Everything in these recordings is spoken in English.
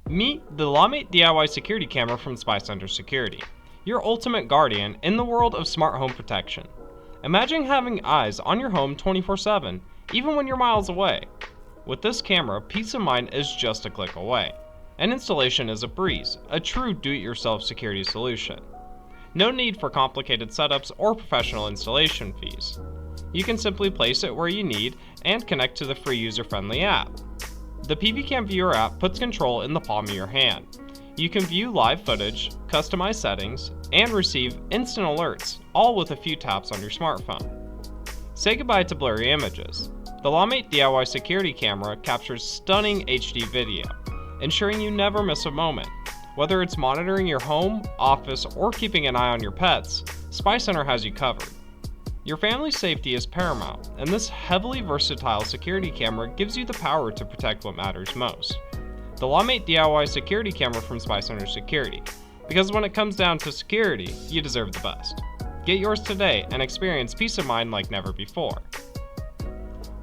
Meet the LawMate DIY security camera from SpyCentre Security, your ultimate guardian in the world of smart home protection. Imagine having eyes on your home 24/7, even when you're miles away. With this camera, peace of mind is just a click away. And installation is a breeze, a true do-it-yourself security solution. No need for complicated setups or professional installation fees. You can simply place it where you need and connect to the free user-friendly app. The PVCam Viewer app puts control in the palm of your hand. You can view live footage, customize settings, and receive instant alerts, all with a few taps on your smartphone. Say goodbye to blurry images. The LawMate DIY security camera captures stunning HD video, ensuring you never miss a moment. Whether it's monitoring your home, office, or keeping an eye on your pets, SpyCentre has you covered. Your family's safety is paramount, and this heavily versatile security camera gives you the power to protect what matters most. The LawMate DIY security camera from SpyCentre Security, because when it comes down to security, you deserve the best. Get yours today and experience peace of mind like never before.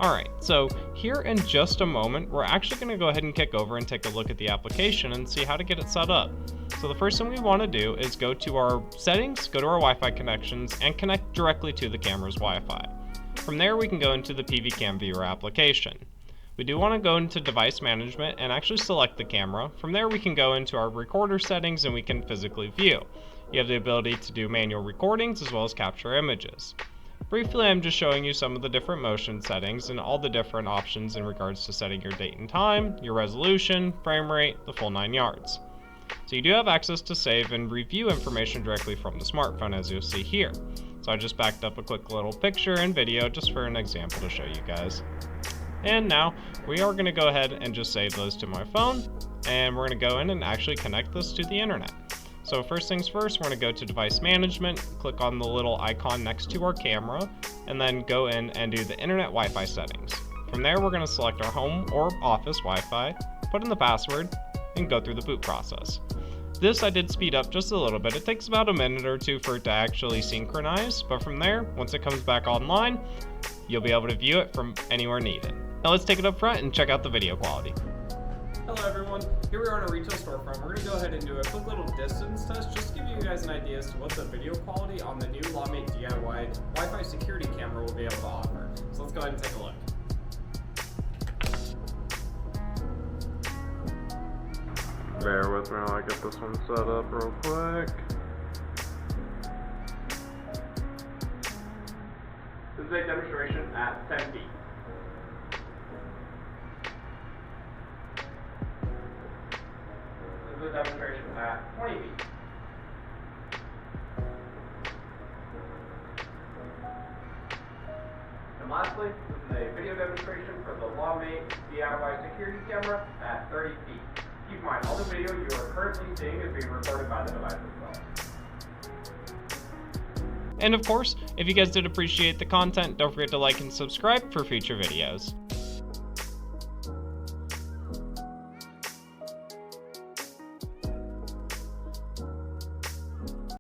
Alright, so here in just a moment, we're actually going to go ahead and kick over and take a look at the application and see how to get it set up. So the first thing we want to do is go to our settings, go to our Wi-Fi connections, and connect directly to the camera's Wi-Fi. From there, we can go into the PVCam Viewer application. We do want to go into device management and actually select the camera. From there, we can go into our recorder settings and we can physically view. You have the ability to do manual recordings as well as capture images. Briefly, I'm just showing you some of the different motion settings and all the different options in regards to setting your date and time, your resolution, frame rate, the full 9 yards. So you do have access to save and review information directly from the smartphone, as you'll see here. So I just backed up a quick little picture and video just for an example to show you guys. And now we are going to go ahead and just save those to my phone, and we're going to go in and actually connect this to the internet. So first things first, we're going to go to device management, click on the little icon next to our camera, and then go in and do the internet Wi-Fi settings. From there, we're going to select our home or office Wi-Fi, put in the password, and go through the boot process. This I did speed up just a little bit. It takes about a minute or two for it to actually synchronize, but from there, once it comes back online, you'll be able to view it from anywhere needed. Now let's take it up front and check out the video quality. Hello everyone, here we are in a retail storefront. We're going to go ahead and do a quick little distance test just to give you guys an idea as to what the video quality on the new LawMate DIY Wi-Fi security camera will be able to offer. So let's go ahead and take a look. Bear with me while I get this one set up real quick. This is a demonstration at 10 feet. This is a demonstration at 20 feet. And lastly, this is a video demonstration for the LawMate DIY security camera at 30 feet. Keep in mind, all the video you are currently seeing is being recorded by the device as well. And of course, if you guys did appreciate the content, don't forget to like and subscribe for future videos.